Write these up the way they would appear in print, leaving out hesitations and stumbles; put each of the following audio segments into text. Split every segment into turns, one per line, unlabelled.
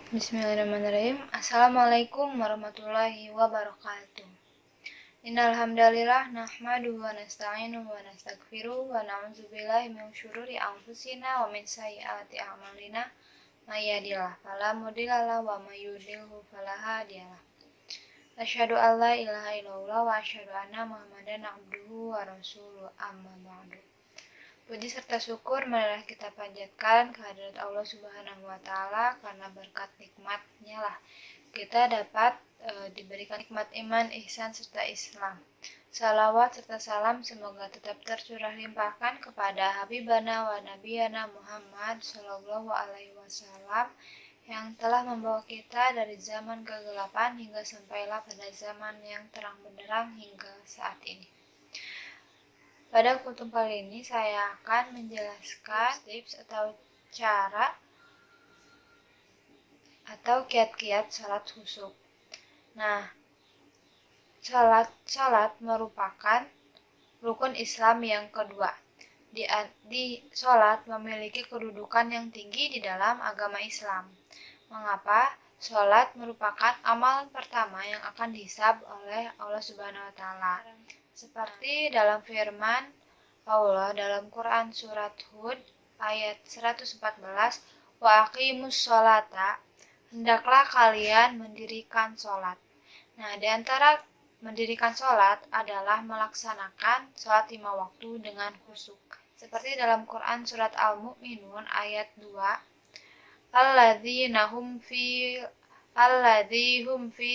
Bismillahirrahmanirrahim. Assalamualaikum warahmatullahi wabarakatuh. Innal hamdalillah nahmaduhu wa nasta'inuhu wa nastaghfiruh wa na'udzubillahi min syururi anfusina wa min sayyiati a'malina. May yahdihillahu fala mudilla lahu wa may yudlilhu fala hadiyalah. Asyhadu an la ilaha illallah wa asyhadu anna Muhammadan abduhu wa rasuluh, amma ba'du. Puji serta syukur marilah kita panjatkan kehadirat Allah Subhanahu wa taala, karena berkat nikmat-Nya lah kita dapat diberikan nikmat iman, ihsan serta Islam. Salawat serta salam semoga tetap tercurah limpahkan kepada Habibana wa Nabiyana Muhammad sallallahu alaihi wasallam yang telah membawa kita dari zaman kegelapan hingga sampailah pada zaman yang terang benderang hingga saat ini. Pada kutub kali ini saya akan menjelaskan tips atau cara atau kiat-kiat salat khusyuk. Nah, salat merupakan rukun Islam yang kedua. Di salat memiliki kedudukan yang tinggi di dalam agama Islam. Mengapa? Salat merupakan amalan pertama yang akan dihisab oleh Allah Subhanahu wa taala. Seperti dalam firman Allah dalam Quran surat Hud ayat 114, wa aqimus sholata, hendaklah kalian mendirikan sholat. Nah, di antara mendirikan sholat adalah melaksanakan sholat 5 waktu dengan khusyuk. Seperti dalam Quran surat Al-Mu'minun ayat 2, alladzina hum fi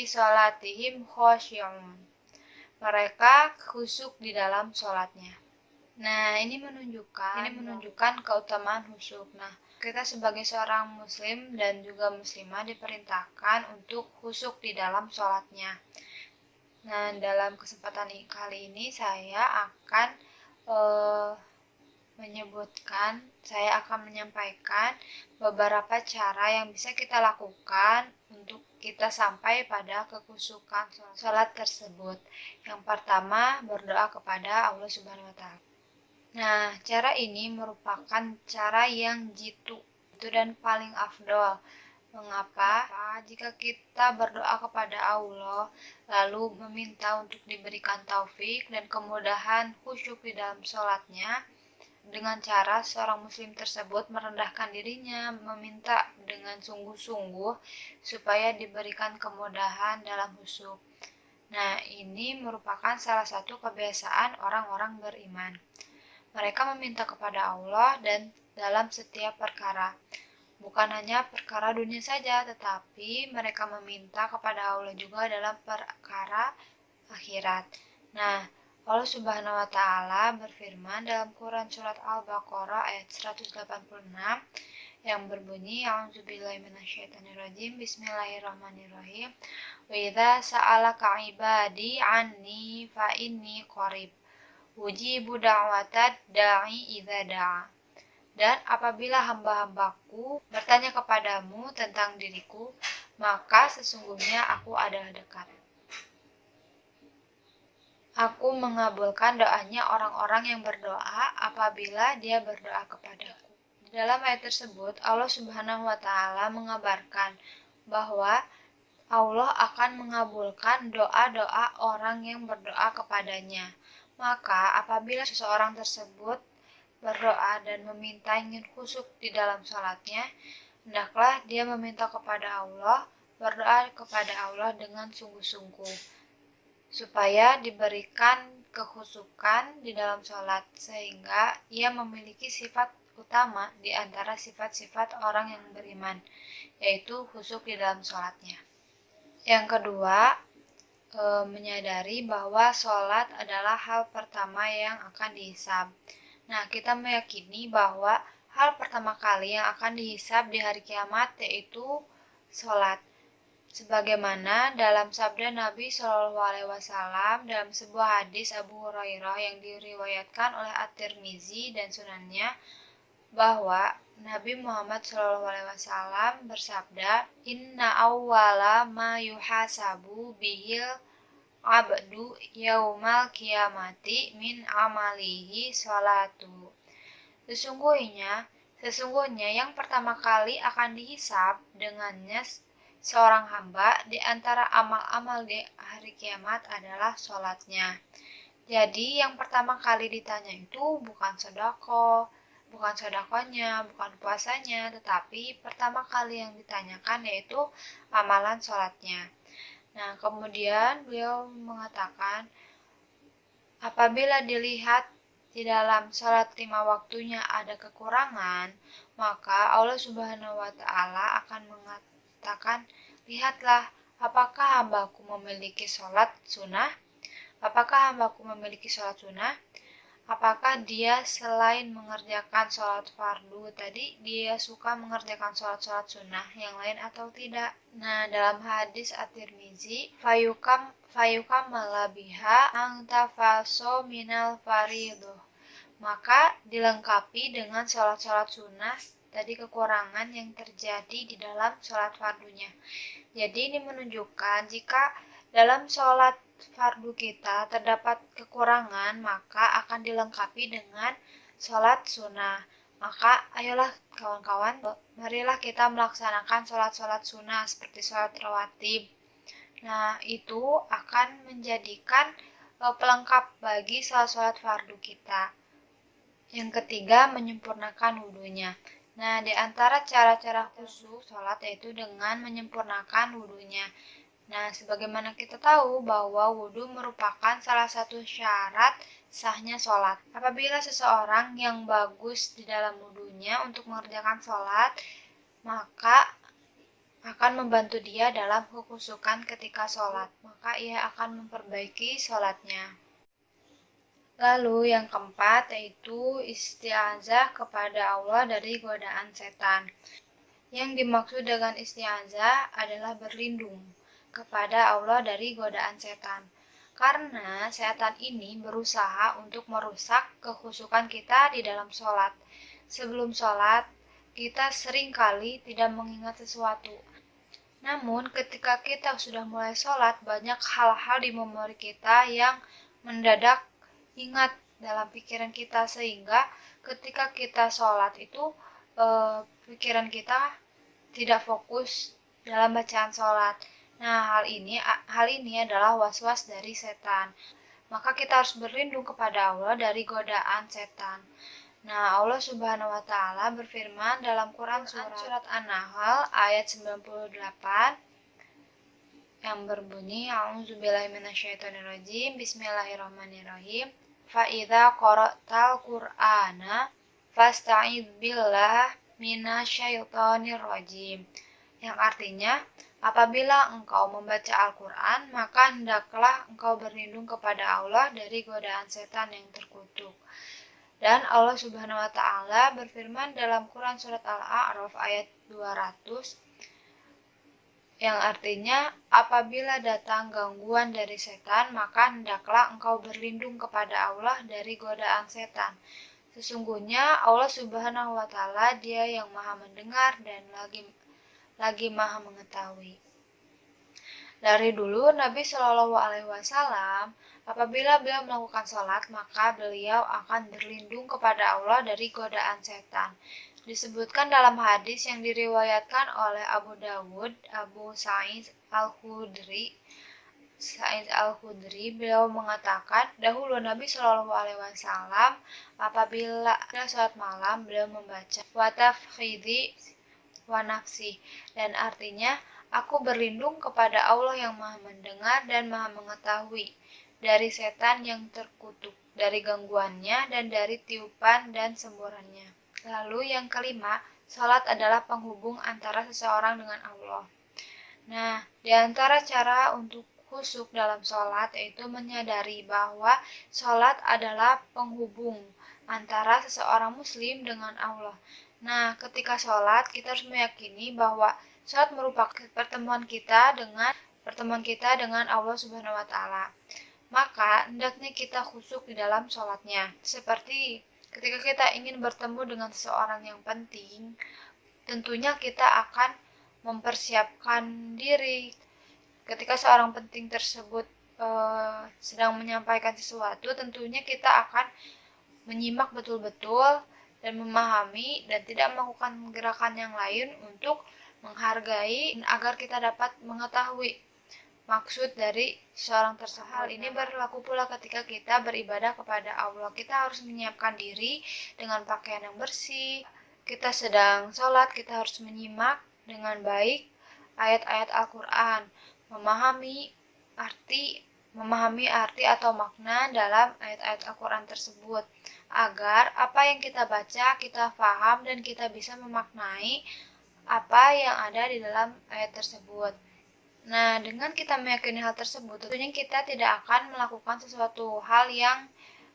sholatihim khosyi'un. Mereka khusyuk di dalam sholatnya. Nah, ini menunjukkan keutamaan khusyuk. Nah, kita sebagai seorang muslim dan juga muslimah diperintahkan untuk khusyuk di dalam sholatnya. Nah, dalam kesempatan kali ini saya akan menyampaikan beberapa cara yang bisa kita lakukan untuk kita sampai pada kekhusyukan sholat tersebut. Yang pertama, berdoa kepada Allah Subhanahu wa taala. Nah, cara ini merupakan cara yang jitu dan paling afdol. Mengapa? Jika kita berdoa kepada Allah, lalu meminta untuk diberikan taufik dan kemudahan khusyuk di dalam sholatnya, dengan cara seorang muslim tersebut merendahkan dirinya, meminta dengan sungguh-sungguh supaya diberikan kemudahan dalam khusyuk. Nah, ini merupakan salah satu kebiasaan orang-orang beriman. Mereka meminta kepada Allah dan dalam setiap perkara. Bukan hanya perkara dunia saja, tetapi mereka meminta kepada Allah juga dalam perkara akhirat. Nah, Allah Subhanahu wa taala berfirman dalam Quran surat Al-Baqarah ayat 186 yang berbunyi, a'udzubillahi minasyaitonirrajim, bismillahirrahmanirrahim, wa idza sa'alaka 'ibadi 'anni fa inni qarib ujibu da'watad da'i idza da'a. Dan apabila hamba-hambaku bertanya kepadamu tentang diriku, maka sesungguhnya aku adalah dekat. Aku mengabulkan doanya orang-orang yang berdoa apabila dia berdoa kepadaku. Dalam ayat tersebut, Allah Subhanahu wa taala mengabarkan bahwa Allah akan mengabulkan doa-doa orang yang berdoa kepadanya. Maka apabila seseorang tersebut berdoa dan meminta ingin khusyuk di dalam sholatnya, hendaklah dia meminta kepada Allah, berdoa kepada Allah dengan sungguh-sungguh, supaya diberikan kekhusyukan di dalam sholat, sehingga ia memiliki sifat utama di antara sifat-sifat orang yang beriman, yaitu khusyuk di dalam sholatnya. Yang kedua, menyadari bahwa sholat adalah hal pertama yang akan dihisab. Nah, kita meyakini bahwa hal pertama kali yang akan dihisab di hari kiamat yaitu sholat. Sebagaimana dalam sabda Nabi Shallallahu Alaihi Wasallam dalam sebuah hadis Abu Hurairah yang diriwayatkan oleh At-Tirmizi dan Sunannya, bahwa Nabi Muhammad SAW bersabda, Inna awwala ma yuhasabu bihil abdu yaumal kiamati min amalihi sholatu. Sesungguhnya Sesungguhnya yang pertama kali akan dihisab dengannya seorang hamba di antara amal-amal di hari kiamat adalah sholatnya. Jadi yang pertama kali ditanya itu bukan sodakonya, bukan puasanya, tetapi pertama kali yang ditanyakan yaitu amalan sholatnya. Nah, kemudian beliau mengatakan, apabila dilihat di dalam sholat 5 waktunya ada kekurangan, maka Allah Subhanahu wa Ta'ala akan mengatakan, lihatlah, apakah hambaku memiliki sholat sunnah? Apakah hambaku memiliki sholat sunnah? Apakah dia selain mengerjakan sholat fardu tadi, dia suka mengerjakan sholat-sholat sunnah yang lain atau tidak? Nah, dalam hadis At-Tirmizi, fayukam malabiha angtafaso minal faridoh. Maka dilengkapi dengan sholat-sholat sunnah tadi kekurangan yang terjadi di dalam sholat fardunya. Jadi ini menunjukkan jika dalam sholat fardu kita terdapat kekurangan, maka akan dilengkapi dengan sholat sunnah. Maka ayolah kawan-kawan, marilah kita melaksanakan sholat-sholat sunnah seperti sholat rawatib. Nah, itu akan menjadikan pelengkap bagi sholat-sholat fardu kita. Yang ketiga, menyempurnakan wudhunya. Nah, di antara cara-cara khusyuk sholat yaitu dengan menyempurnakan wudhunya. Nah, sebagaimana kita tahu bahwa wudhu merupakan salah satu syarat sahnya sholat. Apabila seseorang yang bagus di dalam wudhunya untuk mengerjakan sholat, maka akan membantu dia dalam kekhusyukan ketika sholat. Maka ia akan memperbaiki sholatnya. Lalu yang keempat yaitu isti'azah kepada Allah dari godaan setan. Yang dimaksud dengan isti'azah adalah berlindung kepada Allah dari godaan setan. Karena setan ini berusaha untuk merusak kekhusyukan kita di dalam sholat. Sebelum sholat, kita seringkali tidak mengingat sesuatu. Namun ketika kita sudah mulai sholat, banyak hal-hal di memori kita yang mendadak ingat dalam pikiran kita, sehingga ketika kita sholat itu pikiran kita tidak fokus dalam bacaan sholat. Nah, hal ini adalah was-was dari setan. Maka kita harus berlindung kepada Allah dari godaan setan. Nah, Allah Subhanahu wa Ta'ala berfirman dalam Quran surat An-Nahl ayat 98 yang berbunyi, A'udzubillahi minasyaitonirrajim, Bismillahirrahmanirrahim. Fa idza qara'tal Qur'ana fasta'idz billah minasyaitonirrajim. Yang artinya, apabila engkau membaca Al-Quran, maka hendaklah engkau berlindung kepada Allah dari godaan setan yang terkutuk. Dan Allah Subhanahu wa Ta'ala berfirman dalam Quran surat Al-A'raf ayat 200 yang artinya, apabila datang gangguan dari setan, maka hendaklah engkau berlindung kepada Allah dari godaan setan. Sesungguhnya Allah Subhanahu wa Ta'ala Dia yang Maha mendengar dan lagi Maha mengetahui. Dari dulu Nabi Shallallahu Alaihi Wasallam apabila beliau melakukan sholat, maka beliau akan berlindung kepada Allah dari godaan setan. Disebutkan dalam hadis yang diriwayatkan oleh Abu Dawud, Sa'id Al-Khudri, beliau mengatakan, dahulu Nabi Shallallahu Alaihi Wasallam apabila sholat malam beliau membaca watafkhidhi wa nafsi, dan artinya aku berlindung kepada Allah yang Maha mendengar dan Maha mengetahui dari setan yang terkutuk, dari gangguannya dan dari tiupan dan semburannya. Lalu yang kelima, salat adalah penghubung antara seseorang dengan Allah. Nah, di antara cara untuk khusyuk dalam sholat yaitu menyadari bahwa sholat adalah penghubung antara seseorang muslim dengan Allah. Nah, ketika sholat kita harus meyakini bahwa sholat merupakan pertemuan kita dengan Allah Subhanahu wa Ta'ala. Maka hendaknya kita khusyuk di dalam sholatnya. Seperti ketika kita ingin bertemu dengan seseorang yang penting, tentunya kita akan mempersiapkan diri. Ketika seorang penting tersebut sedang menyampaikan sesuatu, tentunya kita akan menyimak betul-betul dan memahami dan tidak melakukan gerakan yang lain untuk menghargai agar kita dapat mengetahui maksud dari seorang tersebut. Hal ini berlaku pula ketika kita beribadah kepada Allah. Kita harus menyiapkan diri dengan pakaian yang bersih. Kita sedang sholat, kita harus menyimak dengan baik ayat-ayat Al-Quran, memahami arti atau makna dalam ayat-ayat Al-Quran tersebut, agar apa yang kita baca, kita paham dan kita bisa memaknai apa yang ada di dalam ayat tersebut. Nah, dengan kita meyakini hal tersebut, tentunya kita tidak akan melakukan sesuatu hal yang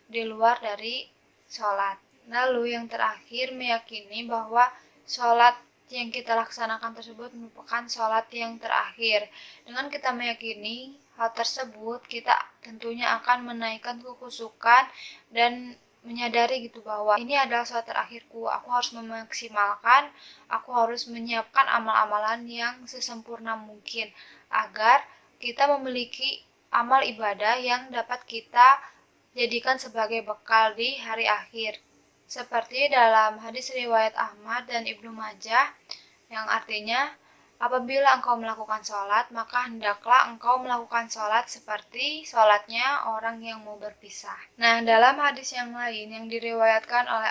di luar dari sholat. Lalu yang terakhir, meyakini bahwa sholat yang kita laksanakan tersebut merupakan sholat yang terakhir. Dengan kita meyakini hal tersebut, kita tentunya akan menaikkan kekhusyukan dan menyadari gitu bahwa ini adalah sholat terakhirku, aku harus memaksimalkan, aku harus menyiapkan amal-amalan yang sesempurna mungkin agar kita memiliki amal ibadah yang dapat kita jadikan sebagai bekal di hari akhir. Seperti dalam hadis riwayat Ahmad dan Ibnu Majah yang artinya, apabila engkau melakukan sholat, maka hendaklah engkau melakukan sholat seperti sholatnya orang yang mau berpisah. Nah, dalam hadis yang lain yang diriwayatkan oleh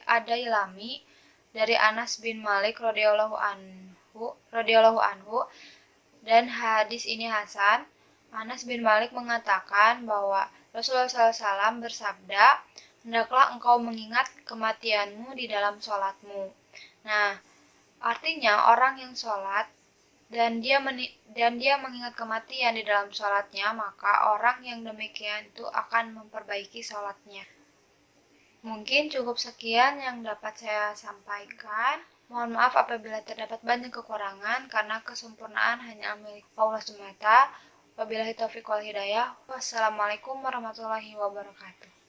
Adailami dari Anas bin Malik radhiyallahu anhu, dan hadis ini hasan, Anas bin Malik mengatakan bahwa Rasulullah SAW bersabda, hendaklah engkau mengingat kematianmu di dalam sholatmu. Nah, artinya orang yang sholat dan dia mengingat kematian di dalam sholatnya, maka orang yang demikian itu akan memperbaiki sholatnya. Mungkin cukup sekian yang dapat saya sampaikan. Mohon maaf apabila terdapat banyak kekurangan karena kesempurnaan hanya milik Allah semata. Wabillahi taufiq wal hidayah. Wassalamualaikum warahmatullahi wabarakatuh.